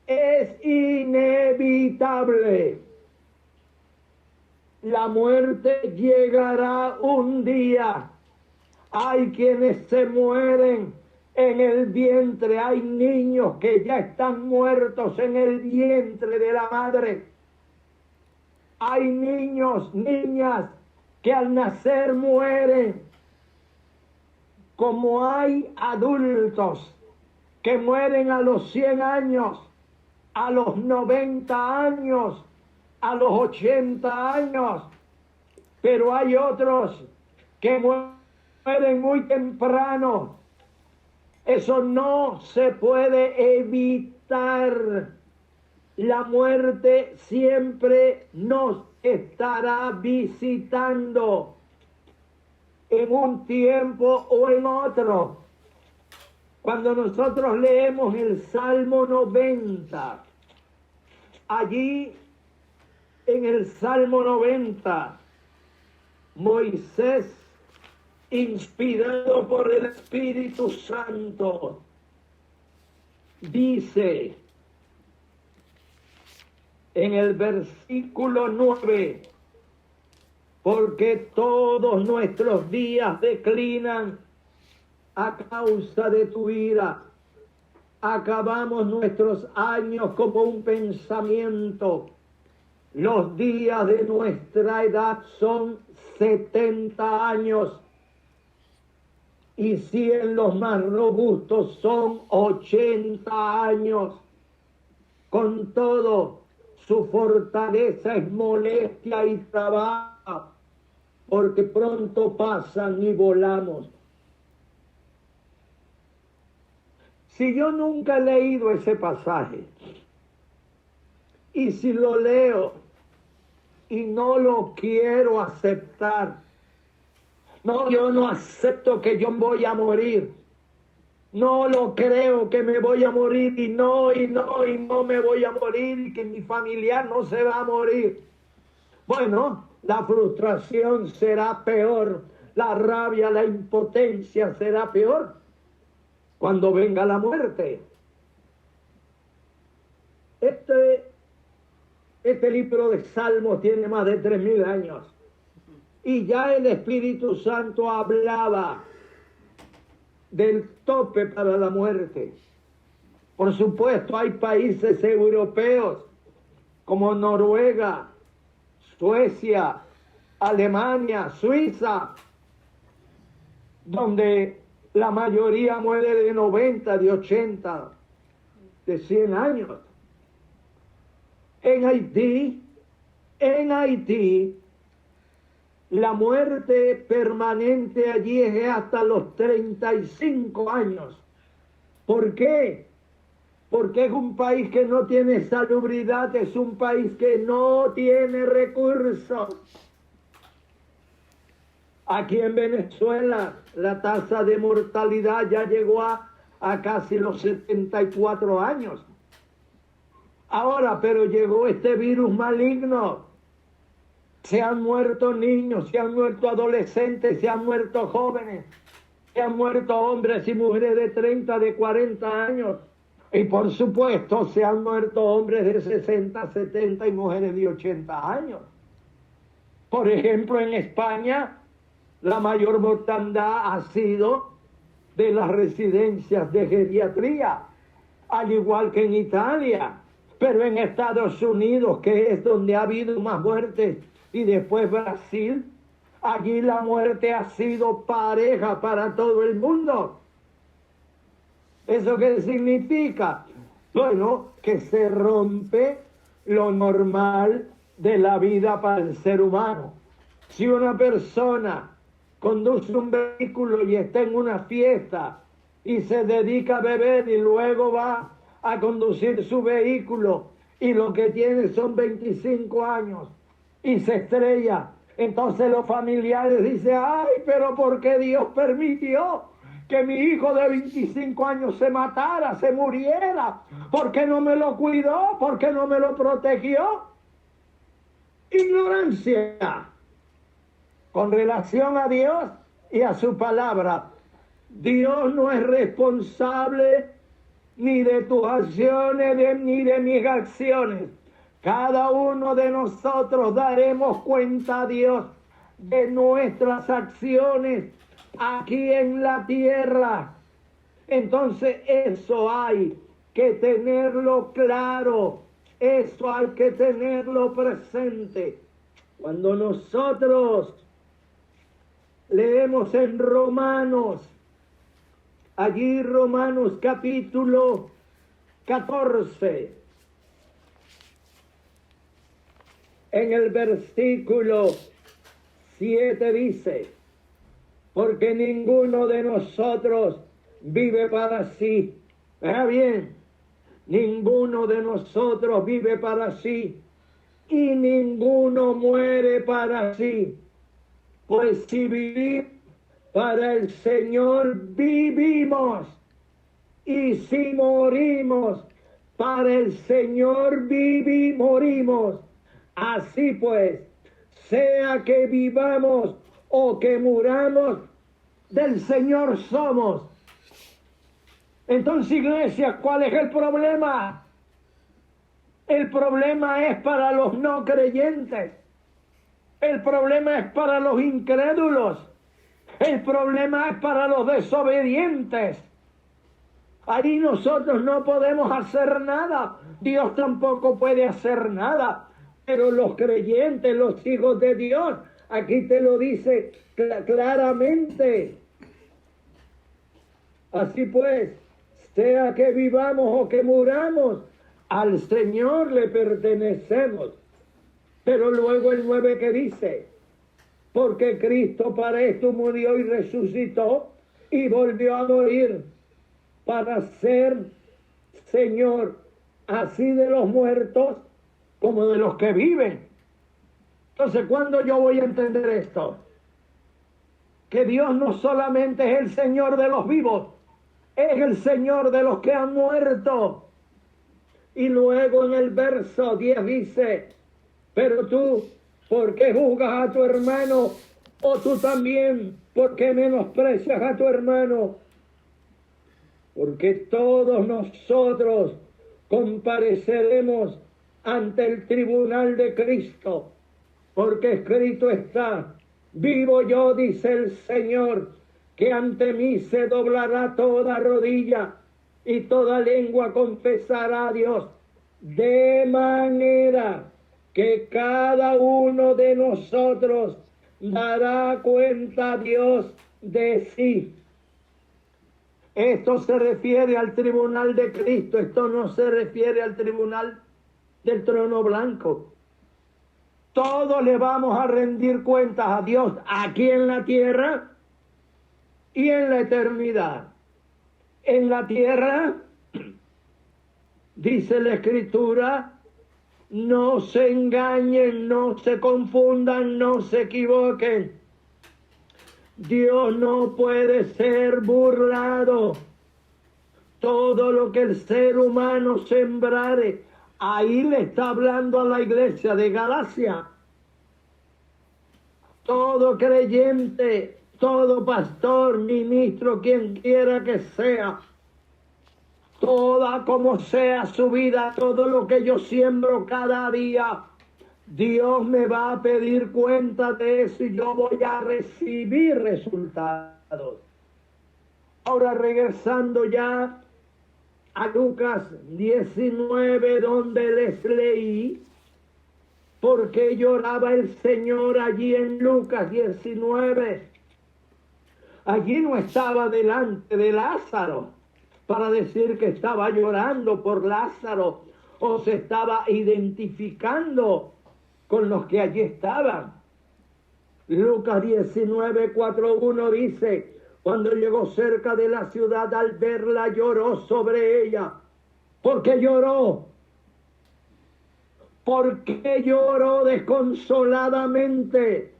es inevitable. La muerte llegará un día. Hay quienes se mueren en el vientre, hay niños que ya están muertos en el vientre de la madre. Hay niños, niñas que al nacer mueren, como hay adultos que mueren a los 100 años a los 90 años, a los 80 años, pero hay otros que mueren muy temprano. Eso no se puede evitar. La muerte siempre nos estará visitando en un tiempo o en otro. Cuando nosotros leemos el Salmo 90, allí en el Salmo 90, Moisés, inspirado por el Espíritu Santo, dice en el versículo 9, porque todos nuestros días declinan a causa de tu ira. Acabamos nuestros años como un pensamiento. Los días de nuestra edad son 70 años. Y 100 los más robustos son 80 años. Con todo, su fortaleza es molestia y trabajo, porque pronto pasan y volamos. Si yo nunca he leído ese pasaje, y si lo leo y no lo quiero aceptar, no, yo no acepto que yo voy a morir, no lo creo que me voy a morir, y no me voy a morir, y que mi familiar no se va a morir. Bueno, la frustración será peor, la rabia, la impotencia será peor cuando venga la muerte. Este libro de Salmos tiene más de 3000 años. Y ya el Espíritu Santo hablaba del tope para la muerte. Por supuesto, hay países europeos como Noruega, Suecia, Alemania, Suiza, donde la mayoría muere de 90, de 80, de 100 años. En Haití, la muerte permanente allí es hasta los 35 años. ¿Por qué? Porque es un país que no tiene salubridad, es un país que no tiene recursos. Aquí en Venezuela la tasa de mortalidad ya llegó a casi los 74 años. Ahora, pero llegó este virus maligno. Se han muerto niños, se han muerto adolescentes, se han muerto jóvenes, se han muerto hombres y mujeres de 30, de 40 años. Y por supuesto se han muerto hombres de 60, 70 y mujeres de 80 años. Por ejemplo, en España, la mayor mortandad ha sido de las residencias de geriatría, al igual que en Italia. Pero en Estados Unidos, que es donde ha habido más muertes, y después Brasil, allí la muerte ha sido pareja para todo el mundo. ¿Eso qué significa? Bueno, que se rompe lo normal de la vida para el ser humano. Si una persona conduce un vehículo y está en una fiesta y se dedica a beber y luego va a conducir su vehículo y lo que tiene son 25 años y se estrella, entonces los familiares dicen: ay, pero ¿por qué Dios permitió que mi hijo de 25 años se matara, se muriera? ¿Por qué no me lo cuidó? ¿Por qué no me lo protegió? Ignorancia con relación a Dios y a su palabra. Dios no es responsable ni de tus acciones ni de mis acciones. Cada uno de nosotros daremos cuenta a Dios de nuestras acciones aquí en la tierra. Entonces eso hay que tenerlo claro, eso hay que tenerlo presente. Cuando nosotros leemos en Romanos, allí Romanos capítulo 14, en el versículo 7 dice, porque ninguno de nosotros vive para sí. Vea bien, ninguno de nosotros vive para sí y ninguno muere para sí. Pues si vivimos, para el Señor vivimos, y si morimos, para el Señor morimos. Así pues, sea que vivamos o que muramos, del Señor somos. Entonces, iglesia, ¿cuál es el problema? El problema es para los no creyentes. El problema es para los incrédulos. El problema es para los desobedientes. Ahí nosotros no podemos hacer nada. Dios tampoco puede hacer nada. Pero los creyentes, los hijos de Dios, aquí te lo dice claramente. Así pues, sea que vivamos o que muramos, al Señor le pertenecemos. Pero luego el 9 que dice, porque Cristo para esto murió y resucitó y volvió a morir para ser Señor, así de los muertos como de los que viven. Entonces, ¿cuándo yo voy a entender esto? Que Dios no solamente es el Señor de los vivos, es el Señor de los que han muerto. Y luego en el verso 10 dice, pero tú, ¿por qué juzgas a tu hermano? O tú también, ¿por qué menosprecias a tu hermano? Porque todos nosotros compareceremos ante el tribunal de Cristo, porque escrito está, vivo yo, dice el Señor, que ante mí se doblará toda rodilla y toda lengua confesará a Dios, de manera que cada uno de nosotros dará cuenta a Dios de sí. Esto se refiere al tribunal de Cristo, esto no se refiere al tribunal del trono blanco. Todos le vamos a rendir cuentas a Dios aquí en la tierra y en la eternidad. En la tierra, dice la Escritura, no se engañen, no se confundan, no se equivoquen. Dios no puede ser burlado. Todo lo que el ser humano sembrare, ahí le está hablando a la iglesia de Galacia. Todo creyente, todo pastor, ministro, quien quiera que sea, toda como sea su vida, todo lo que yo siembro cada día, Dios me va a pedir cuenta de eso y yo voy a recibir resultados. Ahora regresando ya a Lucas 19, donde les leí, ¿por qué lloraba el Señor allí en Lucas 19? Allí no estaba delante de Lázaro para decir que estaba llorando por Lázaro o se estaba identificando con los que allí estaban. Lucas 19, 4, 1 dice, cuando llegó cerca de la ciudad, al verla lloró sobre ella. ¿Por qué lloró? ¿Por qué lloró desconsoladamente?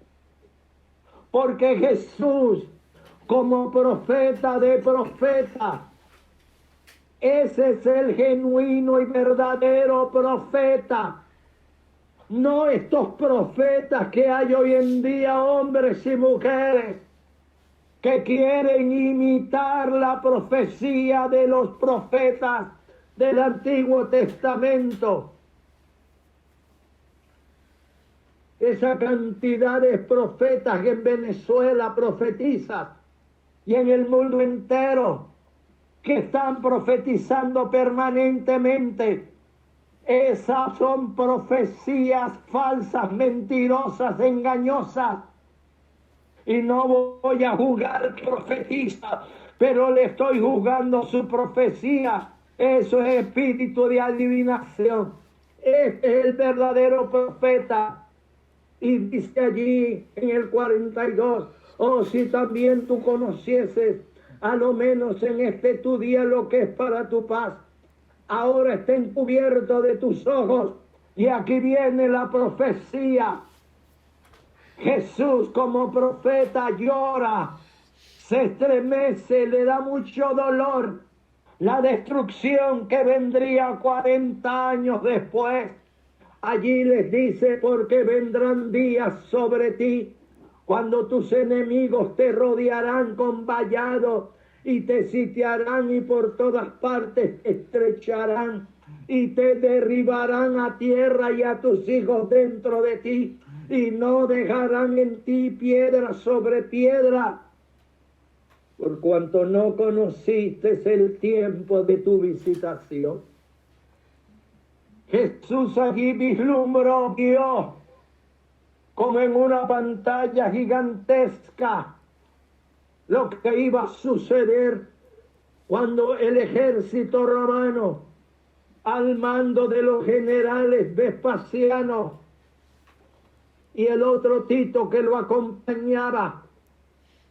Porque Jesús, como profeta de profetas, ese es el genuino y verdadero profeta. No estos profetas que hay hoy en día, hombres y mujeres, que quieren imitar la profecía de los profetas del Antiguo Testamento. Esa cantidad de profetas que en Venezuela profetizan y en el mundo entero que están profetizando permanentemente. Esas son profecías falsas, mentirosas, engañosas. Y no voy a juzgar al profetista, pero le estoy juzgando su profecía. Eso es espíritu de adivinación. Este es el verdadero profeta. Y dice allí en el 42, oh, si también tú conocieses, a lo menos en este tu día, lo que es para tu paz, ahora está encubierto de tus ojos. Y aquí viene la profecía. Jesús como profeta llora, se estremece, le da mucho dolor la destrucción que vendría 40 años después. Allí les dice, porque vendrán días sobre ti cuando tus enemigos te rodearán con vallado y te sitiarán y por todas partes te estrecharán y te derribarán a tierra y a tus hijos dentro de ti y no dejarán en ti piedra sobre piedra, por cuanto no conociste el tiempo de tu visitación. Jesús allí vislumbró, vio como en una pantalla gigantesca lo que iba a suceder cuando el ejército romano, al mando de los generales Vespasiano y el otro Tito que lo acompañaba,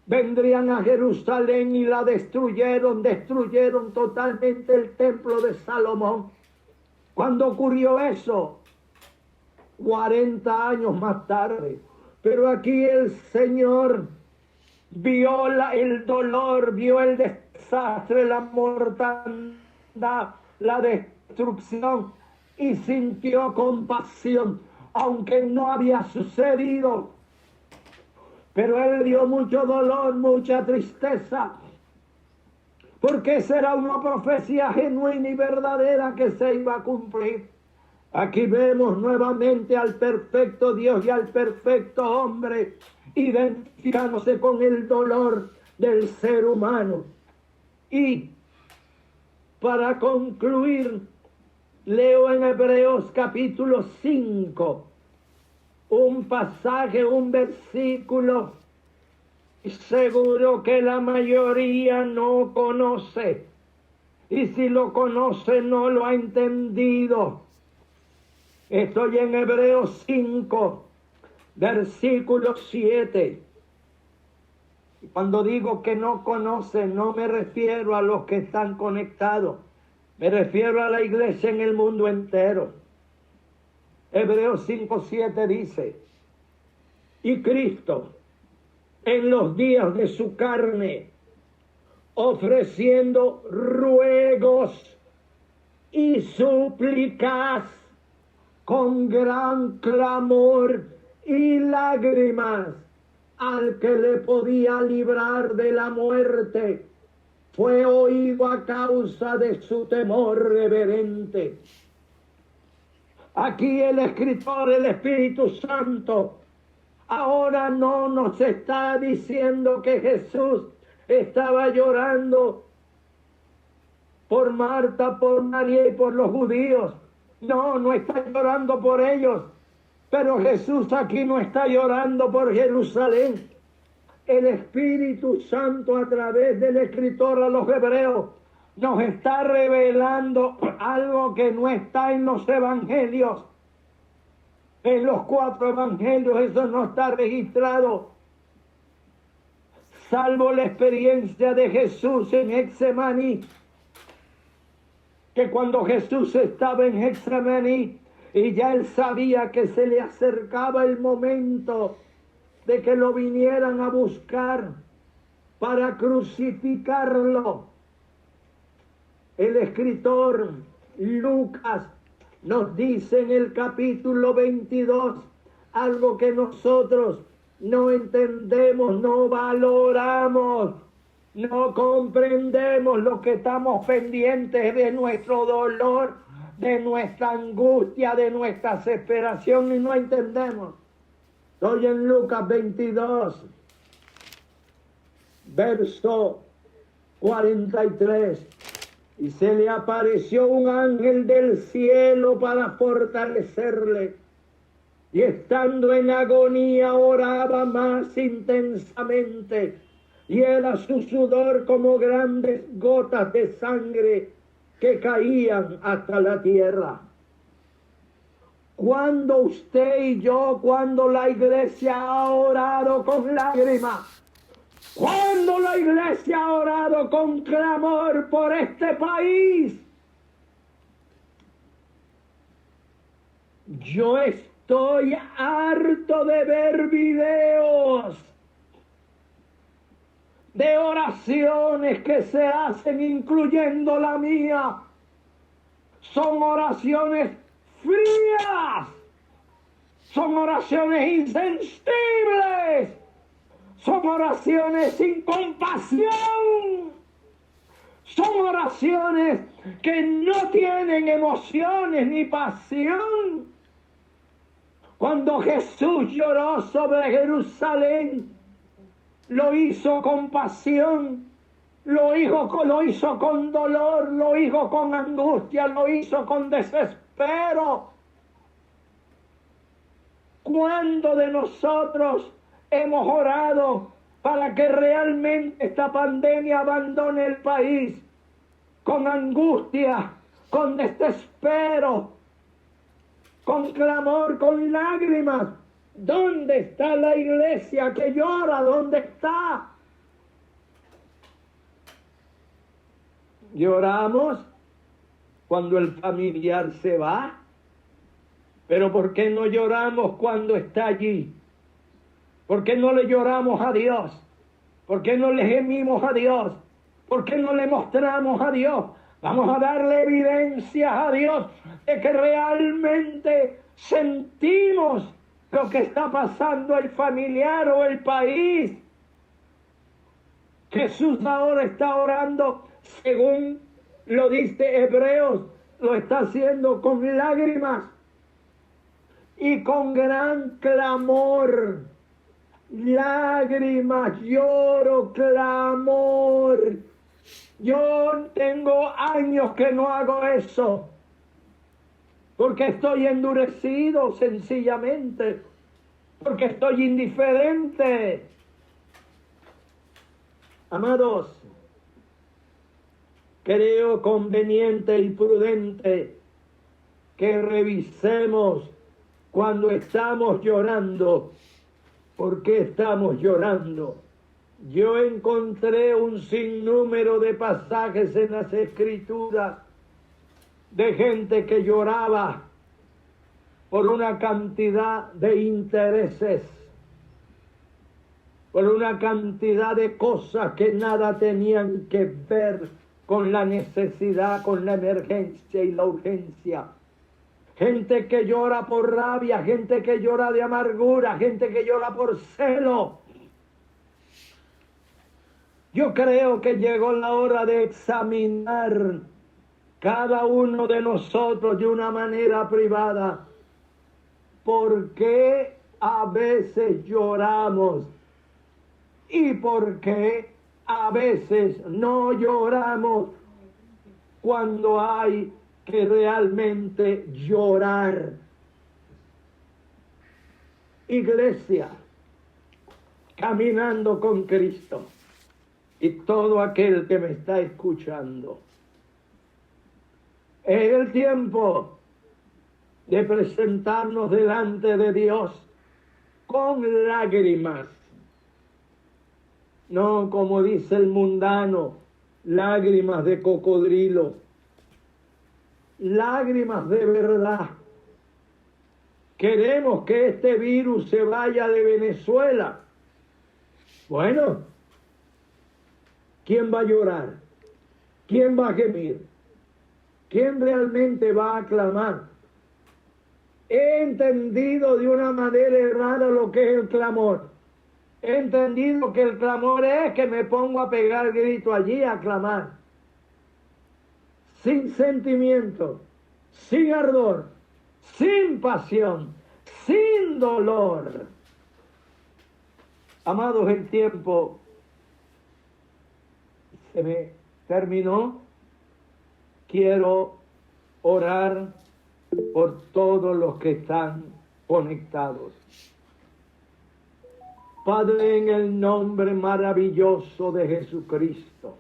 vendrían a Jerusalén y la destruyeron totalmente el templo de Salomón. ¿Cuándo ocurrió eso? 40 años más tarde. Pero aquí el Señor vio el dolor, vio el desastre, la mortandad, la destrucción y sintió compasión, aunque no había sucedido. Pero él dio mucho dolor, mucha tristeza, porque será una profecía genuina y verdadera que se iba a cumplir. Aquí vemos nuevamente al perfecto Dios y al perfecto hombre identificándose con el dolor del ser humano. Y para concluir, leo en Hebreos capítulo 5 un pasaje, un versículo seguro que la mayoría no conoce, y si lo conoce no lo ha entendido. Estoy en Hebreos 5, versículo 7. Cuando digo que no conoce, no me refiero a los que están conectados, me refiero a la iglesia en el mundo entero. Hebreos 5, 7 dice, y Cristo, en los días de su carne, ofreciendo ruegos y súplicas con gran clamor y lágrimas al que le podía librar de la muerte, fue oído a causa de su temor reverente. Aquí el escritor, el Espíritu Santo, ahora no nos está diciendo que Jesús estaba llorando por Marta, por María y por los judíos. No, no está llorando por ellos. Pero Jesús aquí no está llorando por Jerusalén. El Espíritu Santo, a través del escritor a los hebreos, nos está revelando algo que no está en los evangelios. En los 4 evangelios eso no está registrado, salvo la experiencia de Jesús en Getsemaní, que cuando Jesús estaba en Getsemaní y ya él sabía que se le acercaba el momento de que lo vinieran a buscar para crucificarlo, el escritor Lucas nos dice en el capítulo 22 algo que nosotros no entendemos, no valoramos, no comprendemos, lo que estamos pendientes de nuestro dolor, de nuestra angustia, de nuestra desesperación, y no entendemos. Estoy en Lucas 22, verso 43. Y se le apareció un ángel del cielo para fortalecerle. Y estando en agonía oraba más intensamente. Y era su sudor como grandes gotas de sangre que caían hasta la tierra. Cuando usted y yo, cuando la iglesia ha orado con lágrimas, cuando la iglesia ha orado con clamor por este país, yo estoy harto de ver videos de oraciones que se hacen, incluyendo la mía. Son oraciones frías, son oraciones insensibles, son oraciones sin compasión, son oraciones que no tienen emociones ni pasión. Cuando Jesús lloró sobre Jerusalén, lo hizo con pasión, lo hizo con dolor, lo hizo con angustia, lo hizo con desespero. ¿Cuándo de nosotros hemos orado para que realmente esta pandemia abandone el país? Con angustia, con desespero, con clamor, con lágrimas. ¿Dónde está la iglesia que llora? ¿Dónde está? Lloramos cuando el familiar se va, pero ¿por qué no lloramos cuando está allí? ¿Por qué no le lloramos a Dios? ¿Por qué no le gemimos a Dios? ¿Por qué no le mostramos a Dios? Vamos a darle evidencias a Dios de que realmente sentimos lo que está pasando el familiar o el país. Jesús ahora está orando, según lo dice Hebreos, lo está haciendo con lágrimas y con gran clamor. Lágrimas, lloro, clamor. Yo tengo años que no hago eso, porque estoy endurecido sencillamente, porque estoy indiferente. Amados, creo conveniente y prudente que revisemos cuando estamos llorando. ¿Por qué estamos llorando? Yo encontré un sinnúmero de pasajes en las Escrituras de gente que lloraba por una cantidad de intereses, por una cantidad de cosas que nada tenían que ver con la necesidad, con la emergencia y la urgencia. Gente que llora por rabia, gente que llora de amargura, gente que llora por celo. Yo creo que llegó la hora de examinar cada uno de nosotros de una manera privada. ¿Por qué a veces lloramos? ¿Y por qué a veces no lloramos cuando hay que realmente llorar? Iglesia, caminando con Cristo, y todo aquel que me está escuchando, es el tiempo de presentarnos delante de Dios con lágrimas, no como dice el mundano, lágrimas de cocodrilo, lágrimas de verdad. Queremos que este virus se vaya de Venezuela. Bueno, ¿quién va a llorar? ¿Quién va a gemir? ¿Quién realmente va a clamar? He entendido de una manera errada lo que es el clamor. He entendido que el clamor es que me pongo a pegar grito allí a clamar. Sin sentimiento, sin ardor, sin pasión, sin dolor. Amados, el tiempo se me terminó. Quiero orar por todos los que están conectados. Padre, en el nombre maravilloso de Jesucristo,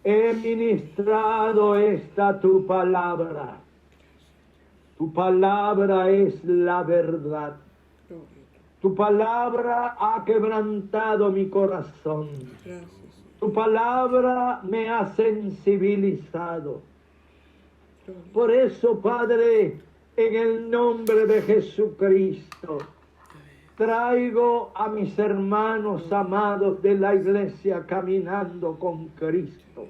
he ministrado esta tu palabra. Tu palabra es la verdad. Gloria. Tu palabra ha quebrantado mi corazón. Gracias. Tu palabra me ha sensibilizado. Gloria. Por eso, Padre, en el nombre de Jesucristo, traigo a mis hermanos amados de la iglesia caminando con Cristo.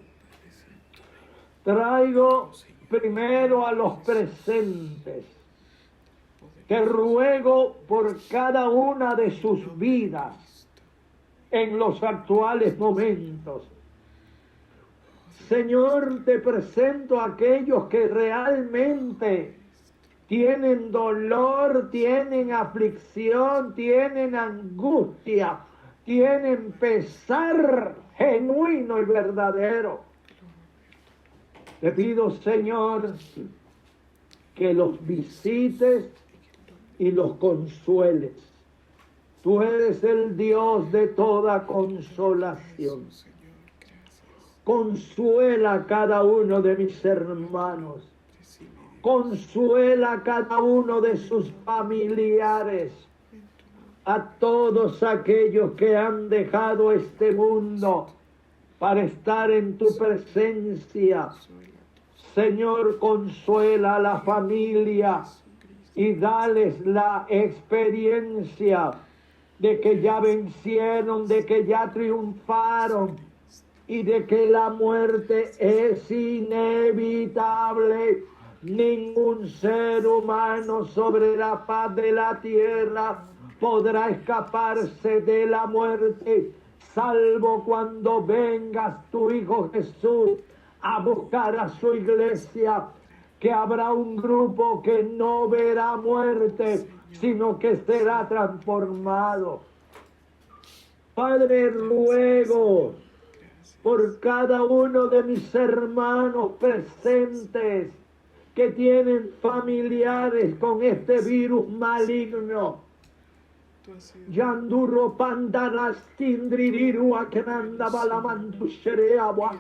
Traigo primero a los presentes. Te ruego por cada una de sus vidas en los actuales momentos. Señor, te presento a aquellos que realmente tienen dolor, tienen aflicción, tienen angustia, tienen pesar genuino y verdadero. Te pido, Señor, que los visites y los consueles. Tú eres el Dios de toda consolación. Consuela a cada uno de mis hermanos. Consuela a cada uno de sus familiares. A todos aquellos que han dejado este mundo para estar en tu presencia. Señor, consuela a la familia y dales la experiencia de que ya vencieron, de que ya triunfaron y de que la muerte es inevitable. Ningún ser humano sobre la faz de la tierra podrá escaparse de la muerte, salvo cuando vengas tu Hijo Jesús a buscar a su iglesia, que habrá un grupo que no verá muerte, sino que será transformado. Padre, ruego por cada uno de mis hermanos presentes que tienen familiares con este virus maligno. Yandurro pandanas tindririru akenanda balamandushereawa.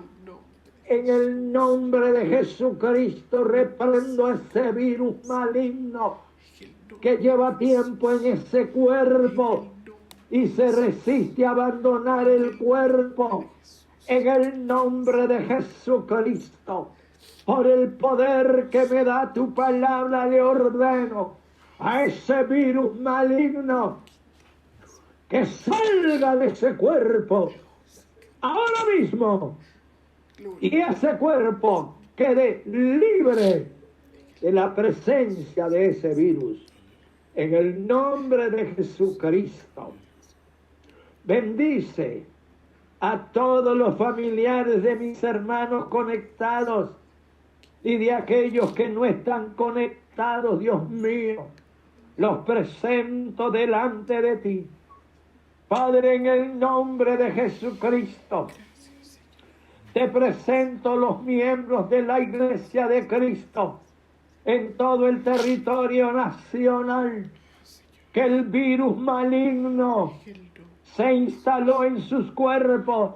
En el nombre de Jesucristo reprendo ese virus maligno que lleva tiempo en ese cuerpo y se resiste a abandonar el cuerpo. En el nombre de Jesucristo, por el poder que me da tu palabra, le ordeno a ese virus maligno que salga de ese cuerpo ahora mismo. Y ese cuerpo quede libre de la presencia de ese virus. En el nombre de Jesucristo, bendice a todos los familiares de mis hermanos conectados y de aquellos que no están conectados, Dios mío. Los presento delante de ti. Padre, en el nombre de Jesucristo, te presento los miembros de la Iglesia de Cristo en todo el territorio nacional, que el virus maligno se instaló en sus cuerpos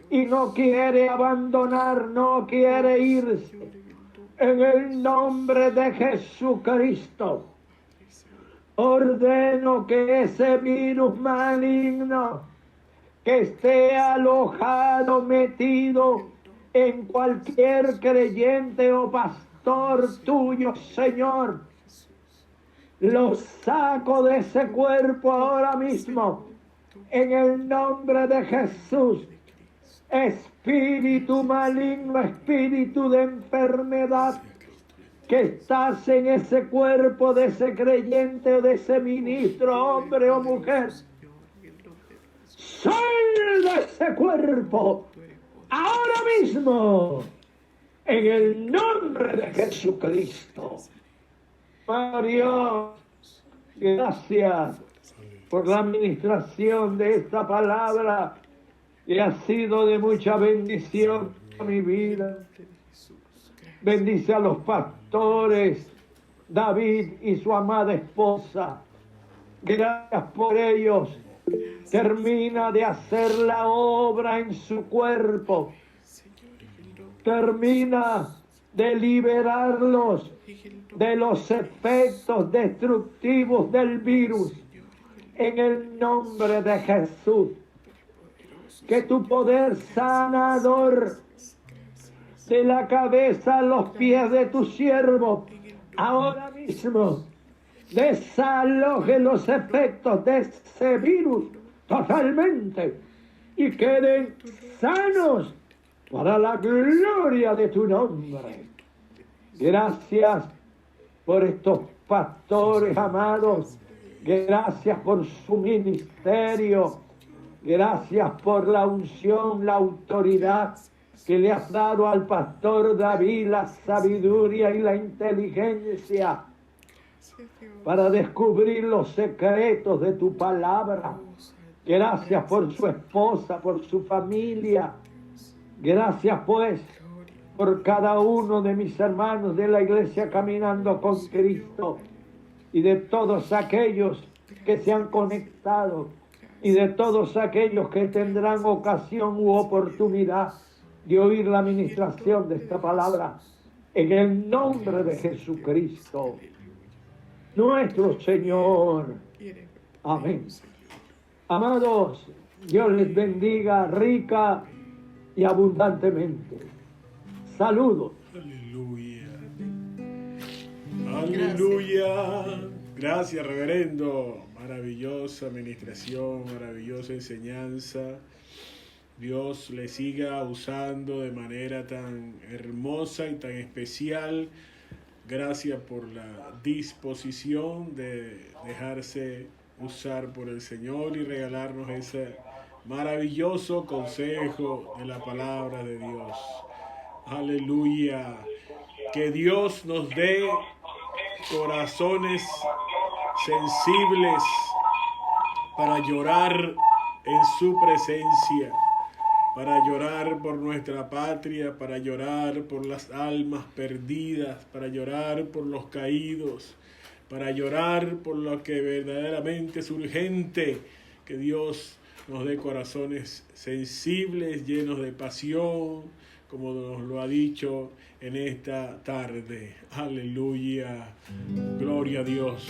y no quiere abandonar, no quiere irse. En el nombre de Jesucristo, ordeno que ese virus maligno que esté alojado, metido en cualquier creyente o pastor tuyo, Señor, lo saco de ese cuerpo ahora mismo, en el nombre de Jesús. Espíritu maligno, espíritu de enfermedad, que estás en ese cuerpo de ese creyente o de ese ministro, hombre o mujer, sal de ese cuerpo ahora mismo, en el nombre de Jesucristo. Mario, gracias por la administración de esta palabra, que ha sido de mucha bendición a mi vida. Bendice a los pastores, David y su amada esposa. Gracias por ellos. Termina de hacer la obra en su cuerpo. Termina de liberarlos de los efectos destructivos del virus. En el nombre de Jesús, que tu poder sanador de la cabeza a los pies de tu siervo ahora mismo desaloje los efectos de ese virus totalmente y queden sanos para la gloria de tu nombre. Gracias por estos pastores amados. Gracias por su ministerio. Gracias por la unción, la autoridad que le has dado al pastor David, la sabiduría y la inteligencia para descubrir los secretos de tu palabra. Gracias por su esposa, por su familia. Gracias pues por cada uno de mis hermanos de la iglesia Caminando con Cristo y de todos aquellos que se han conectado y de todos aquellos que tendrán ocasión u oportunidad de oír la ministración de esta palabra, en el nombre de Jesucristo, nuestro Señor. Amén. Amados, Dios les bendiga rica y abundantemente. Saludos. Aleluya. Aleluya. Gracias, reverendo. Maravillosa administración, maravillosa enseñanza. Dios le siga usando de manera tan hermosa y tan especial. Gracias por la disposición de dejarse usar por el Señor y regalarnos ese maravilloso consejo de la palabra de Dios. Aleluya. Que Dios nos dé corazones sensibles para llorar en su presencia, para llorar por nuestra patria, para llorar por las almas perdidas, para llorar por los caídos, para llorar por lo que verdaderamente es urgente. Que Dios nos dé corazones sensibles, llenos de pasión, como nos lo ha dicho en esta tarde. Aleluya. Gloria a Dios.